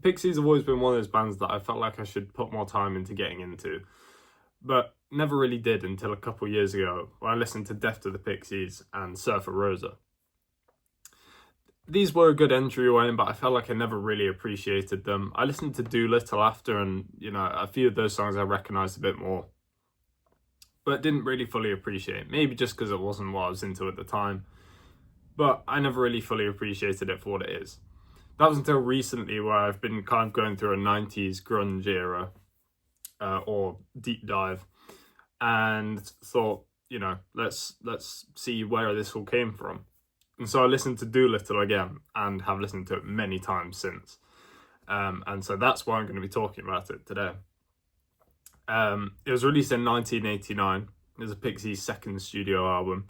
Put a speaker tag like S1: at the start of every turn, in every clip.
S1: Pixies have always been one of those bands that I felt like I should put more time into getting into, but never really did until a couple of years ago when I listened to Death to the Pixies and Surfer Rosa. These were a good entryway, but I felt like I never really appreciated them. I listened to Doolittle after, and a few of those songs I recognised a bit more, but didn't really fully appreciate. Maybe just because it wasn't what I was into at the time, but I never really fully appreciated it for what it is. That was until recently, where I've been kind of going through a 90s grunge era, or deep dive, and thought, let's see where this all came from. And so I listened to Doolittle again and have listened to it many times since. And so that's why I'm going to be talking about it today. It was released in 1989. It was a Pixies' second studio album.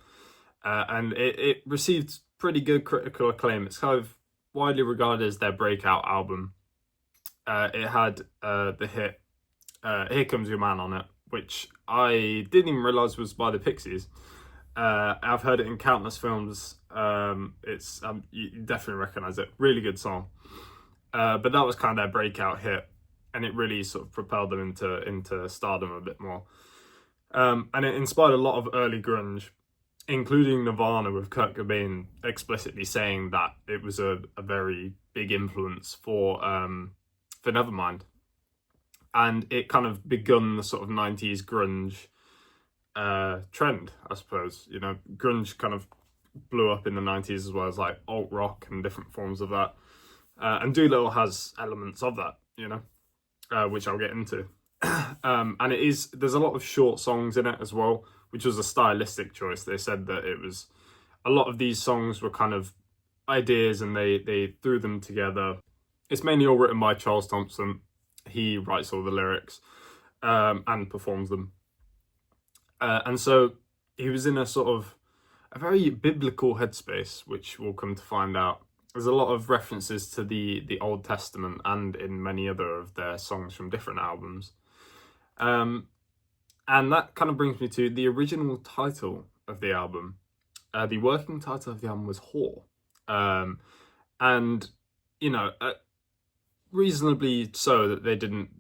S1: And it received pretty good critical acclaim. It's kind of widely regarded as their breakout album. It had the hit Here Comes Your Man on it, which I didn't even realise was by the Pixies. I've heard it in countless films. It's you definitely recognise it. Really good song. But that was kind of their breakout hit, and it really sort of propelled them into stardom a bit more. And it inspired a lot of early grunge, including Nirvana, with Kurt Cobain explicitly saying that it was a very big influence for Nevermind. And it kind of begun the sort of 90s grunge trend, I suppose. Grunge kind of blew up in the 90s, as well as like alt rock and different forms of that. And Doolittle has elements of that, which I'll get into. And there's a lot of short songs in it as well, which was a stylistic choice. They said that it was, a lot of these songs were kind of ideas and they threw them together. It's mainly all written by Charles Thompson. He writes all the lyrics and performs them. And so he was in a sort of a very biblical headspace, which we'll come to find out. There's a lot of references to the Old Testament and in many other of their songs from different albums. And that kind of brings me to the original title of the album. The working title of the album was Whore. And, reasonably so that they didn't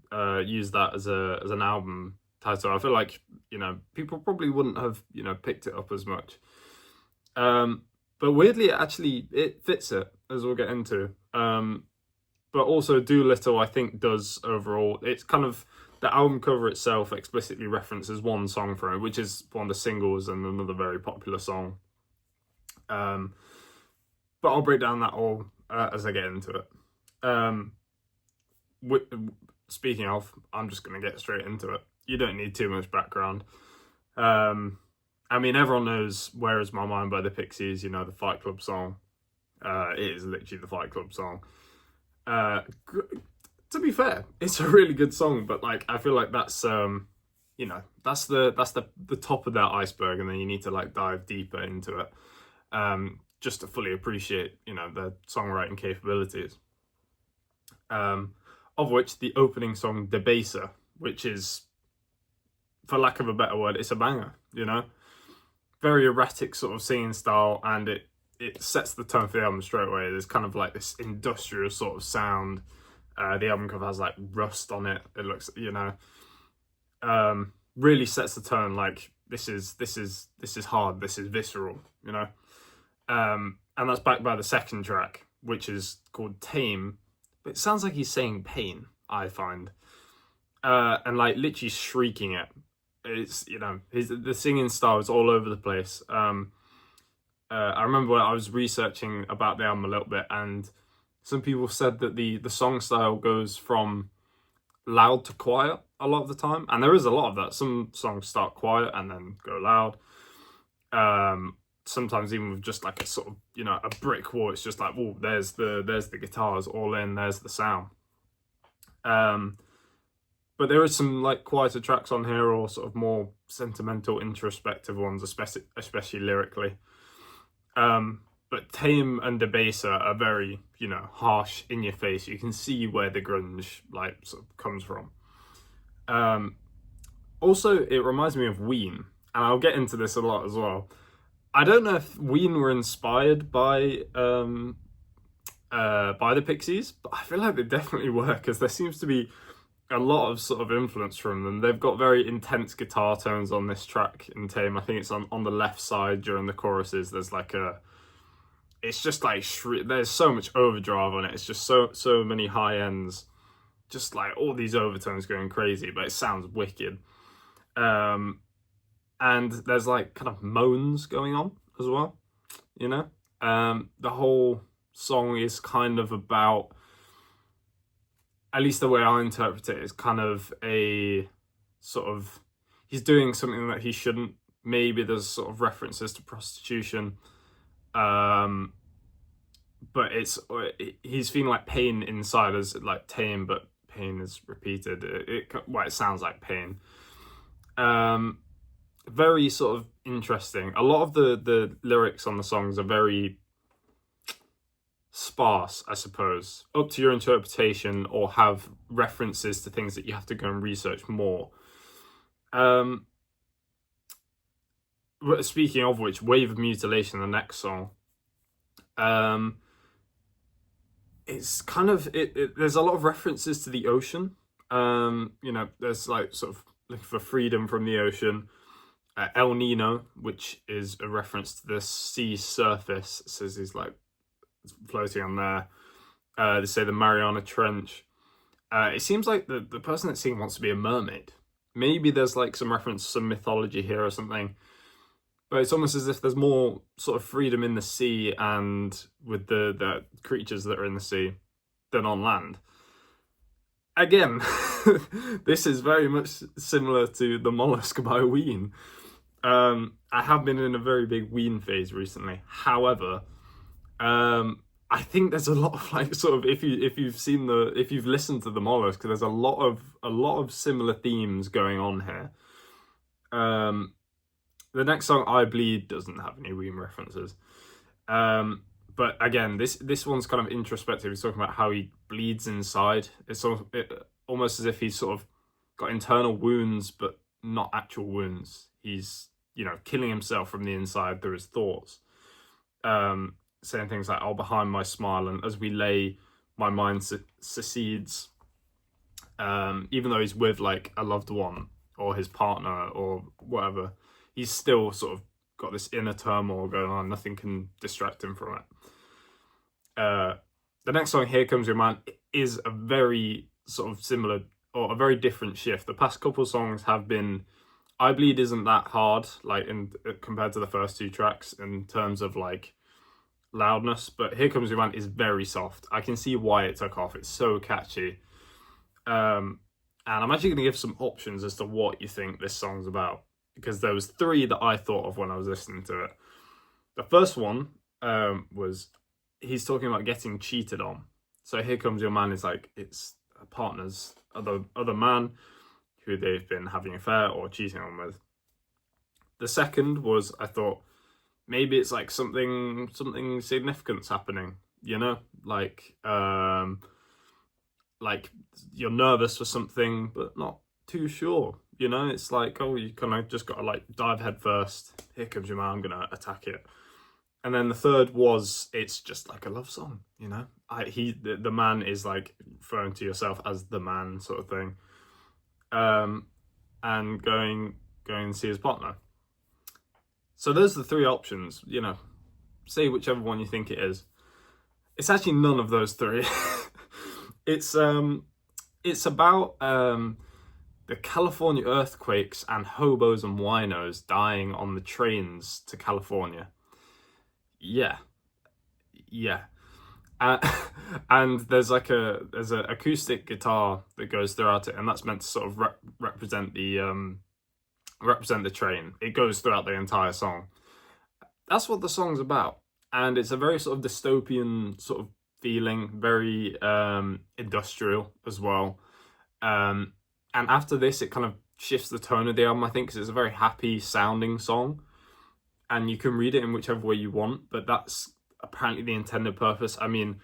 S1: use that as an album title. I feel like, people probably wouldn't have, picked it up as much. But weirdly, it fits it, as we'll get into. But also Doolittle, I think, does overall. It's kind of, the album cover itself explicitly references one song from it, which is one of the singles and another very popular song. But I'll break down that all as I get into it. Speaking of, I'm just going to get straight into it. You don't need too much background. Everyone knows Where Is My Mind by the Pixies, the Fight Club song. It is literally the Fight Club song. To be fair, it's a really good song, but I feel like that's that's the top of that iceberg, and then you need to dive deeper into it just to fully appreciate the songwriting capabilities. Of which the opening song Debaser, which is, for lack of a better word, it's a banger, very erratic sort of singing style, and it sets the tone for the album straight away. There's kind of this industrial sort of sound. The album cover has rust on it. It looks, really sets the tone. This is hard. This is visceral, and that's backed by the second track, which is called Tame. But it sounds like he's saying pain, I find, and literally shrieking it. It's the singing style is all over the place. I remember when I was researching about the album a little bit, and some people said that the song style goes from loud to quiet a lot of the time, and there is a lot of that. Some songs start quiet and then go loud. Sometimes even with just a sort of a brick wall, it's just oh, there's the guitars all in, there's the sound. But there is some quieter tracks on here, or sort of more sentimental, introspective ones, especially lyrically. But Tame and Debaser are very, harsh, in your face. You can see where the grunge sort of comes from. Also, it reminds me of Ween, and I'll get into this a lot as well. I don't know if Ween were inspired by by the Pixies, but I feel like they definitely were, because there seems to be a lot of sort of influence from them. They've got very intense guitar tones on this track in Tame. I think it's on the left side during the choruses. There's like it's just like there's so much overdrive on it. It's just so many high ends, just like all these overtones going crazy, but it sounds wicked. And there's like kind of moans going on as well, you know. The whole song is kind of about, at least the way I interpret it, is kind of a sort of, he's doing something that he shouldn't. Maybe there's sort of references to prostitution, but he's feeling like pain inside, as like tame, but pain is repeated. It sounds like pain. Very sort of interesting. A lot of the lyrics on the songs are very sparse, I suppose, up to your interpretation, or have references to things that you have to go and research more. Speaking of which, Wave of Mutilation, the next song, it's kind of there's a lot of references to the ocean. You know, there's like sort of looking for freedom from the ocean. El Nino, which is a reference to the sea surface, it says he's like floating on there. They say the Mariana Trench. It seems like the person that's singing wants to be a mermaid. Maybe there's like some reference to some mythology here or something. But it's almost as if there's more sort of freedom in the sea and with the creatures that are in the sea than on land. Again, this is very much similar to The Mollusk by Ween. I have been in a very big Ween phase recently. However, I think there's a lot of like sort of, if you've listened to The Mollusk, there's a lot of similar themes going on here. The next song, I Bleed, doesn't have any Ween references. But again, this one's kind of introspective. He's talking about how he bleeds inside. It's almost as if he's sort of got internal wounds, but not actual wounds. He's, you know, killing himself from the inside through his thoughts. Saying things like, "Oh, behind my smile, and as we lay, my mind secedes." Even though he's with like a loved one or his partner or whatever, he's still sort of got this inner turmoil going on. Nothing can distract him from it. The next song, Here Comes Your Man, is a very sort of similar, or a very different shift. The past couple songs have been, I Bleed isn't that hard, like compared to the first two tracks in terms of like loudness, but Here Comes Your Man is very soft. I can see why it took off. It's so catchy. And I'm actually going to give some options as to what you think this song's about, because there was three that I thought of when I was listening to it. The first one was, he's talking about getting cheated on. So Here Comes Your Man is like, it's a partner's other man who they've been having an affair or cheating on with. The second was, I thought, maybe it's like something significant's happening, you know, like you're nervous for something but not too sure, you know. It's like, oh, you kind of just gotta like dive head first. Here comes your man, I'm gonna attack it. And then the third was, it's just like a love song, you know. The man is like referring to yourself as the man, sort of thing, and going and see his partner. So those are the three options, you know. Say whichever one you think it is. It's actually none of those three. It's about the California earthquakes and hobos and winos dying on the trains to California. Yeah. And there's like an acoustic guitar that goes throughout it, and that's meant to sort of represent the train. It goes throughout the entire song. That's what the song's about, and it's a very sort of dystopian sort of feeling, very industrial as well. And after this, it kind of shifts the tone of the album, I think, because it's a very happy sounding song, and you can read it in whichever way you want, but that's apparently the intended purpose. I mean,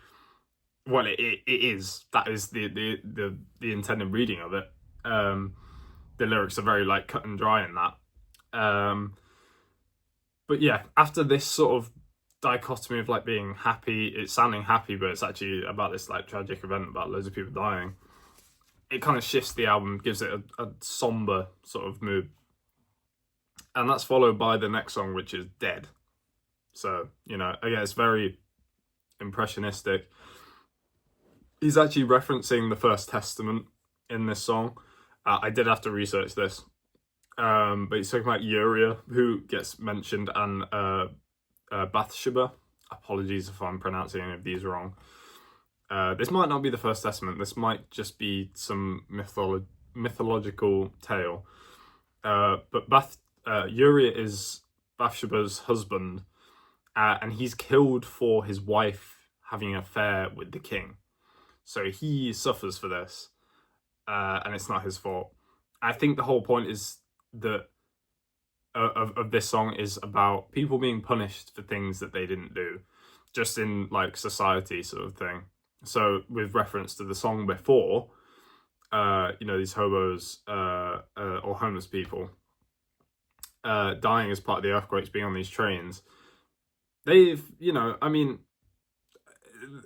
S1: well, it is. That is the intended reading of it. The lyrics are very like cut and dry in that. But yeah, after this sort of dichotomy of like being happy, it's sounding happy, but it's actually about this like tragic event about loads of people dying. It kind of shifts the album, gives it a somber sort of mood. And that's followed by the next song, which is Dead. So, you know, again, it's very impressionistic. He's actually referencing the First Testament in this song. I did have to research this. But he's talking about Uriah, who gets mentioned, and Bathsheba. Apologies if I'm pronouncing any of these wrong. This might not be the First Testament. This might just be some mythological tale. But Uriah is Bathsheba's husband, and he's killed for his wife having an affair with the king. So he suffers for this, and it's not his fault. I think the whole point is that of this song is about people being punished for things that they didn't do, just in like society sort of thing. So with reference to the song before, you know, these hobos or homeless people dying as part of the earthquakes, being on these trains, they've, you know, I mean,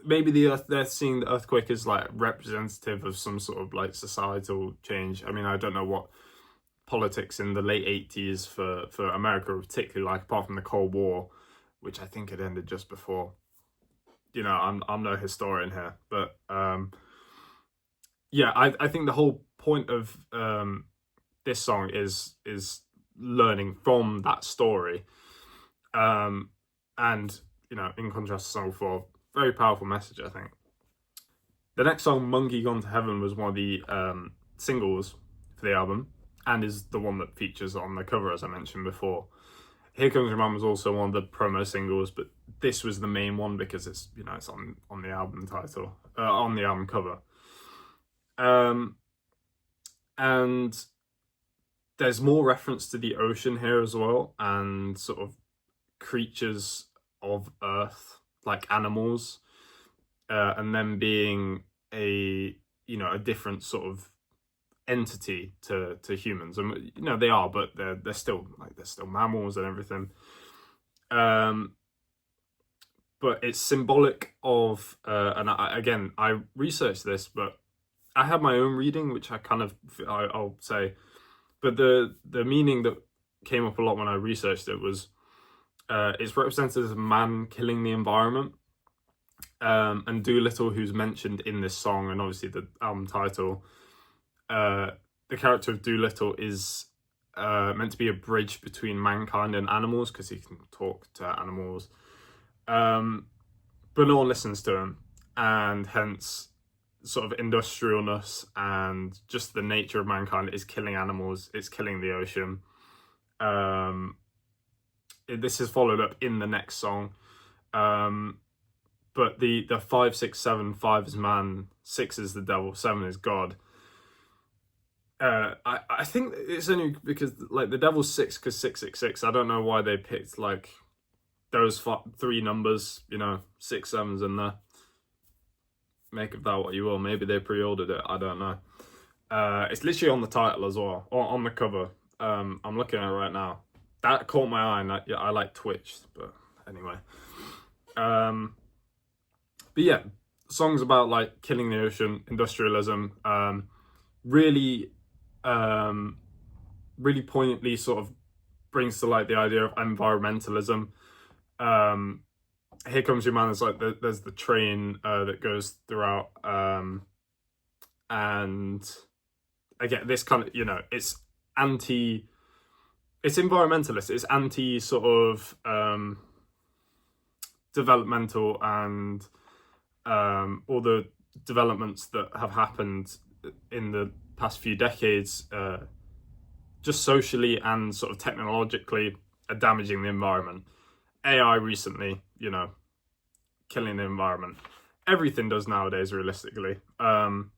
S1: maybe they're seeing the earthquake as like representative of some sort of like societal change. I mean, I don't know what politics in the late 80s for America were particularly like, apart from the Cold War, which I think had ended just before. You know, I'm no historian here, but yeah, I think the whole point of this song is learning from that story, and you know, in contrast to song 4, very powerful message, I think. The next song, Monkey Gone to Heaven, was one of the singles for the album, and is the one that features on the cover, as I mentioned before. Here Comes Your Mum was also one of the promo singles, but this was the main one because it's, you know, it's on the album title, on the album cover. And there's more reference to the ocean here as well, and sort of creatures of Earth, like animals, and them being a, you know, a different sort of entity to humans. And you know, they are, but they're still like, they're still mammals and everything. But it's symbolic of and I researched this, but I had my own reading, which I'll say, but the meaning that came up a lot when I researched it was it's represented as a man killing the environment. And Doolittle, who's mentioned in this song and obviously the album title, the character of Doolittle is meant to be a bridge between mankind and animals, because he can talk to animals, but no one listens to him, and hence sort of industrialness and just the nature of mankind is killing animals, it's killing the ocean. This is followed up in the next song, but the 5, 6, 7, 5 is man, 6 is the devil, 7 is God. I think it's only because like the devil's 6 because 666. I don't know why they picked like those 3 numbers. You know, 6, 7's in there. Make of that what you will. Maybe they pre-ordered it. I don't know. It's literally on the title as well, or on the cover. I'm looking at it right now. That caught my eye, and I like twitched, but anyway. But yeah, songs about like killing the ocean, industrialism, really poignantly sort of brings to light the idea of environmentalism. Here Comes Your Man is like there's the train that goes throughout, and again, this kind of, you know, it's environmentalist, it's anti sort of developmental, and all the developments that have happened in the past few decades, just socially and sort of technologically, are damaging the environment. AI recently, you know, killing the environment. Everything does nowadays, realistically. But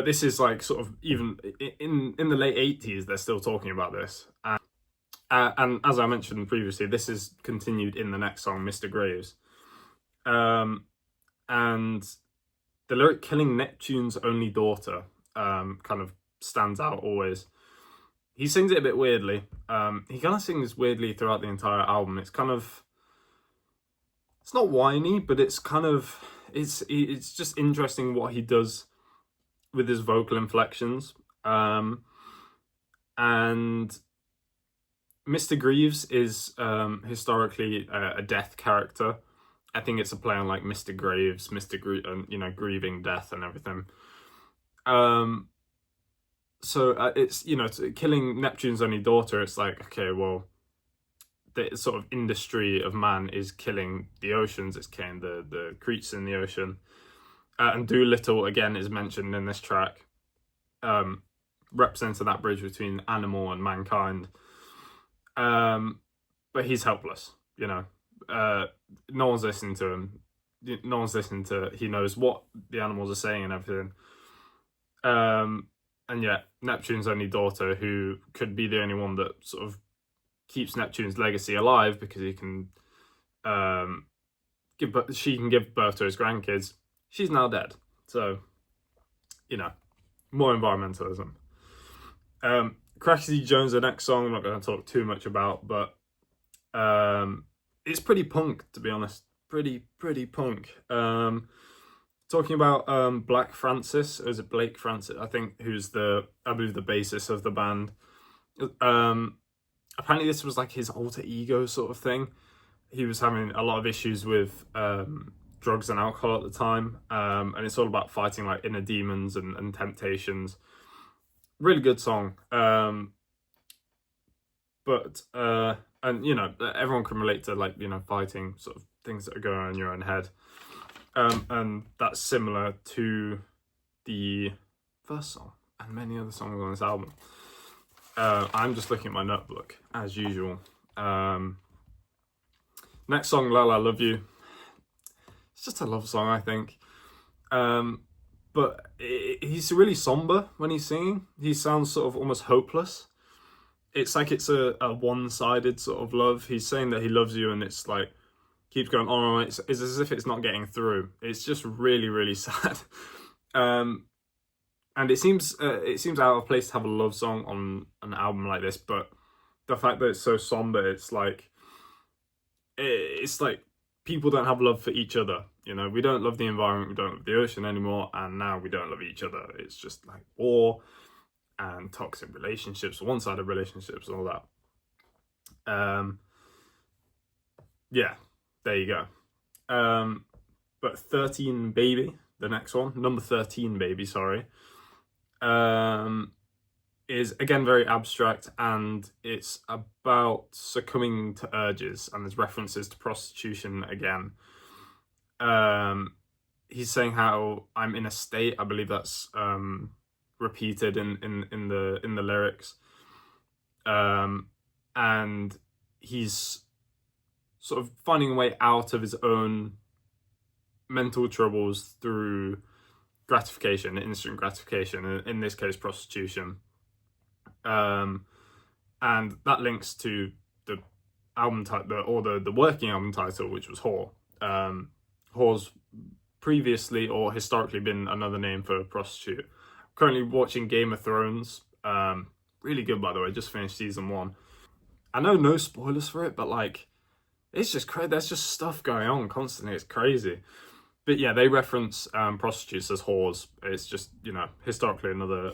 S1: this is like sort of, even in the late 80s, they're still talking about this. And as I mentioned previously, this is continued in the next song, Mr. Graves. And the lyric "killing Neptune's only daughter" kind of stands out always. He sings it a bit weirdly. He kind of sings weirdly throughout the entire album. It's kind of it's not whiny, but it's kind of, it's just interesting what he does with his vocal inflections. And Mr. Greaves is historically a death character. I think it's a play on like Mr. Graves, grieving death and everything. So it's, killing Neptune's only daughter. It's like, okay, well, the sort of industry of man is killing the oceans. It's killing the creatures in the ocean. And Doolittle again is mentioned in this track, representing that bridge between animal and mankind. But he's helpless, no one's listening to him. No one's listening to, he knows what the animals are saying and everything. And yet Neptune's only daughter, who could be the only one that sort of keeps Neptune's legacy alive because he can she can give birth to his grandkids, she's now dead. So, more environmentalism. Cracky Jones, the next song, I'm not going to talk too much about, but it's pretty punk, to be honest. Pretty punk. Talking about Black Francis, or is it Blake Francis? I think, who's I believe the bassist of the band. Apparently this was like his alter ego sort of thing. He was having a lot of issues with drugs and alcohol at the time, and it's all about fighting like inner demons and temptations. Really good song. But and everyone can relate to like, fighting sort of things that are going on in your own head. And that's similar to the first song and many other songs on this album. I'm just looking at my notebook as usual. Next song, La La Love You. It's just a love song, I think. But he's really somber when he's singing. He sounds sort of almost hopeless. It's like it's a one-sided sort of love. He's saying that he loves you, and it's like keeps going on. It's as if it's not getting through. It's just really sad. And it seems out of place to have a love song on an album like this. But the fact that it's so somber, it's like people don't have love for each other. We don't love the environment, we don't love the ocean anymore, and now we don't love each other. It's just like war and toxic relationships, one-sided relationships, and all that. Yeah, there you go. But 13 Baby, the next one, number 13 Baby, sorry, is again very abstract, and it's about succumbing to urges, and there's references to prostitution again. He's saying how I'm in a state. I believe that's repeated in the lyrics, and he's sort of finding a way out of his own mental troubles through gratification, instant gratification, in this case prostitution. And that links to the album title, or the working album title, which was Whore. Whore's previously or historically been another name for prostitute. Currently watching Game of Thrones. Really good, by the way. Just finished season 1. I know no spoilers for it, but like, it's just crazy. There's just stuff going on constantly. It's crazy. But yeah, they reference prostitutes as whores. It's just, historically another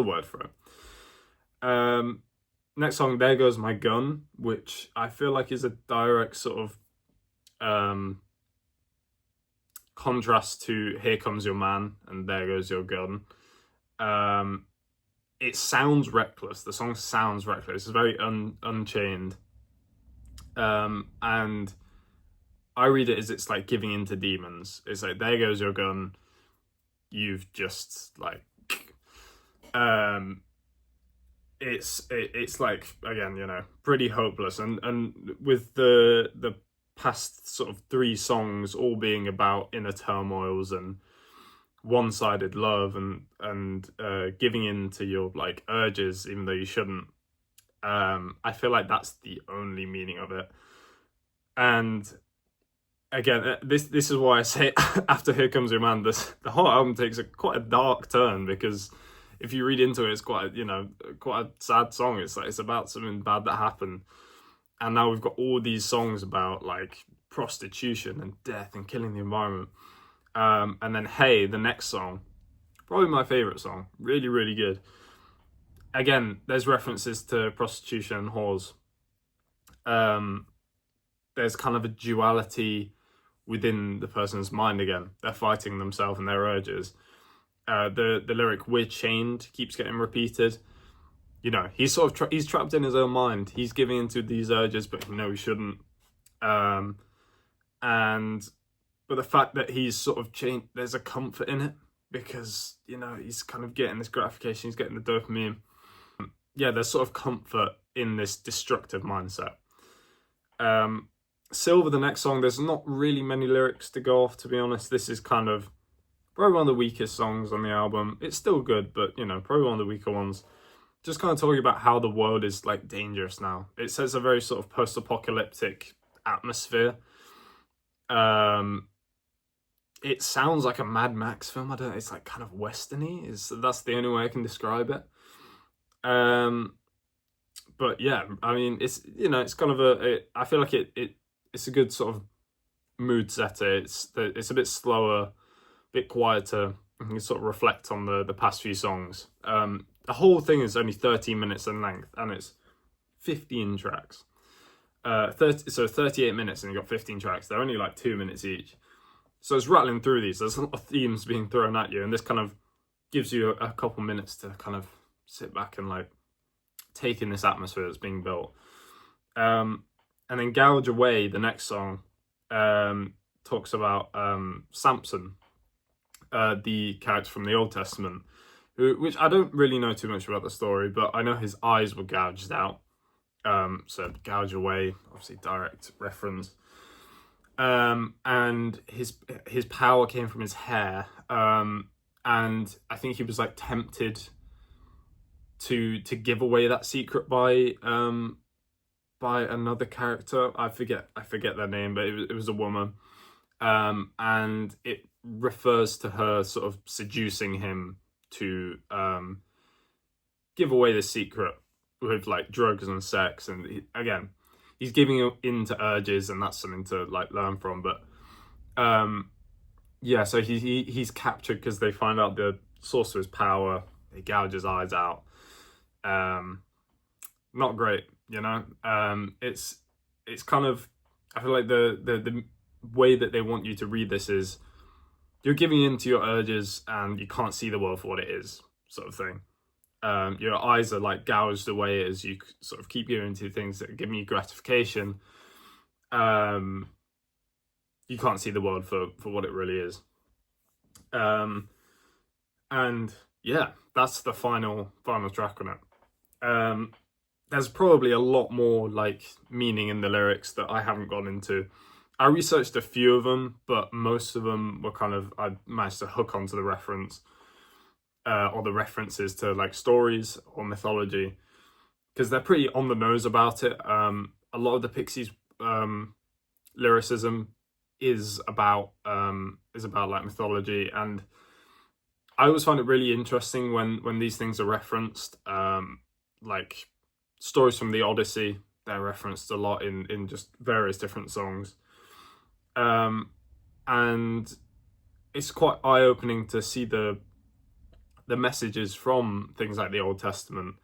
S1: word for it. Next song, There Goes My Gun, which I feel like is a direct sort of contrast to Here Comes Your Man and There Goes Your Gun. It sounds reckless. The song sounds reckless. It's very unchained. And I read it as it's like giving in to demons. It's like, there goes your gun. You've just like, it's like, again, pretty hopeless. And with the past sort of 3 songs all being about inner turmoils and one-sided love and giving in to your like urges even though you shouldn't, I feel like that's the only meaning of it. And again, this is why I say after Here Comes Your Man, the whole album takes quite a dark turn, because if you read into it, it's quite a sad song. It's like it's about something bad that happened. and now we've got all these songs about like prostitution and death and killing the environment. And then Hey, the next song, probably my favorite song, really, really good. Again, there's references to prostitution and whores. There's kind of a duality within the person's mind again. They're fighting themselves and their urges. The lyric "We're chained" keeps getting repeated. You know, he's sort of he's trapped in his own mind. He's giving into these urges, but he shouldn't. But the fact that he's sort of chained, there's a comfort in it because he's kind of getting this gratification. He's getting the dopamine. Yeah, there's sort of comfort in this destructive mindset. Silver, the next song, there's not really many lyrics to go off, to be honest. This is kind of probably one of the weakest songs on the album. It's still good, but probably one of the weaker ones. Just kind of talking about how the world is like dangerous now. It sets a very sort of post-apocalyptic atmosphere. It sounds like a Mad Max film. It's like kind of westerny. That's the only way I can describe it. But yeah, I mean, it's kind of I feel like it's a good sort of mood setter. It's a bit slower, a bit quieter. You can sort of reflect on the past few songs. The whole thing is only 13 minutes in length, and it's 15 tracks. 38 minutes, and you've got 15 tracks. They're only like 2 minutes each. So it's rattling through these. There's a lot of themes being thrown at you, and this kind of gives you a couple minutes to kind of sit back and like take in this atmosphere that's being built. And then Gouge Away, the next song, talks about Samson, the character from the Old Testament, which I don't really know too much about the story, but I know his eyes were gouged out. So Gouge Away, obviously direct reference. And his power came from his hair. And I think he was like tempted to give away that secret by another character. I forget their name, but it was a woman. And it refers to her sort of seducing him to give away the secret with like drugs and sex. And he's giving in to urges, and that's something to like learn from. But so he's captured because they find out the source of his power. They gouge his eyes out. Not great, it's kind of, I feel like the way that they want you to read this is you're giving in to your urges and you can't see the world for what it is, sort of thing. Your eyes are like gouged away as you sort of keep giving into things that are giving you gratification. You can't see the world for what it really is. And yeah, that's the final track on it. There's probably a lot more like meaning in the lyrics that I haven't gone into. I researched a few of them, but most of them were I managed to hook onto the reference, or the references to like stories or mythology, because they're pretty on the nose about it. A lot of the Pixies lyricism is about like mythology, and I always find it really interesting when these things are referenced. Like stories from the Odyssey, they're referenced a lot in just various different songs. And it's quite eye-opening to see the messages from things like the Old Testament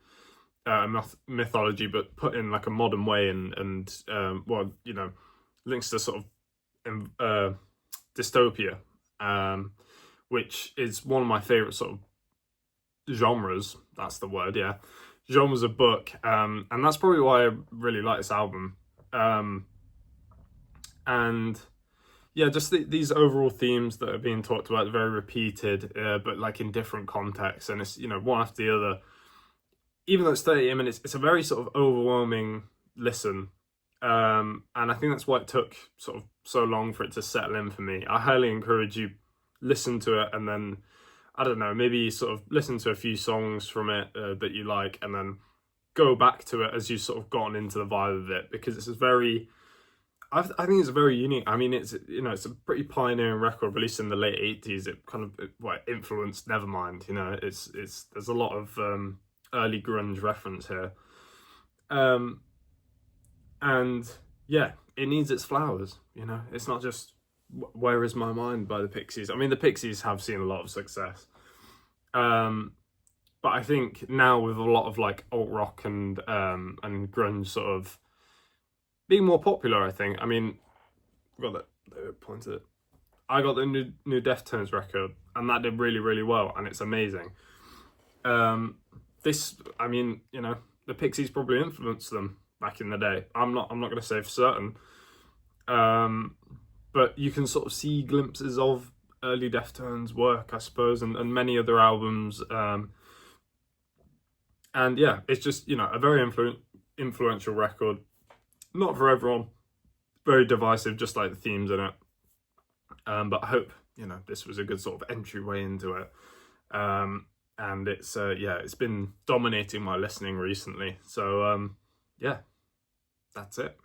S1: mythology, but put in like a modern way, and links to sort of dystopia, which is one of my favorite sort of genres. That's the word, yeah. Genres of book, and that's probably why I really like this album. And yeah, just these overall themes that are being talked about, very repeated, but like in different contexts, and it's one after the other. Even though it's 38 minutes, it's a very sort of overwhelming listen, and I think that's why it took sort of so long for it to settle in for me. I highly encourage you listen to it, and then I don't know, maybe sort of listen to a few songs from it that you like, and then go back to it as you've sort of gotten into the vibe of it, because it's I think it's very unique. I mean, it's it's a pretty pioneering record released in the late 80s. It kind of influenced Nevermind. There's a lot of early grunge reference here. And yeah, it needs its flowers, you know. It's not just Where Is My Mind by the Pixies. I mean, the Pixies have seen a lot of success. But I think now with a lot of like alt rock and grunge sort of being more popular, I think. I mean, got that they pointed. I got the new Deftones record, and that did really, really well, and it's amazing. I mean, you know, the Pixies probably influenced them back in the day. I'm not going to say for certain, but you can sort of see glimpses of early Deftones work, I suppose, and many other albums. And yeah, it's just, you know, a very influential record. Not for everyone, very divisive, just like the themes in it. But I hope, you know, this was a good sort of entryway into it. And it's it's been dominating my listening recently. So yeah, that's it.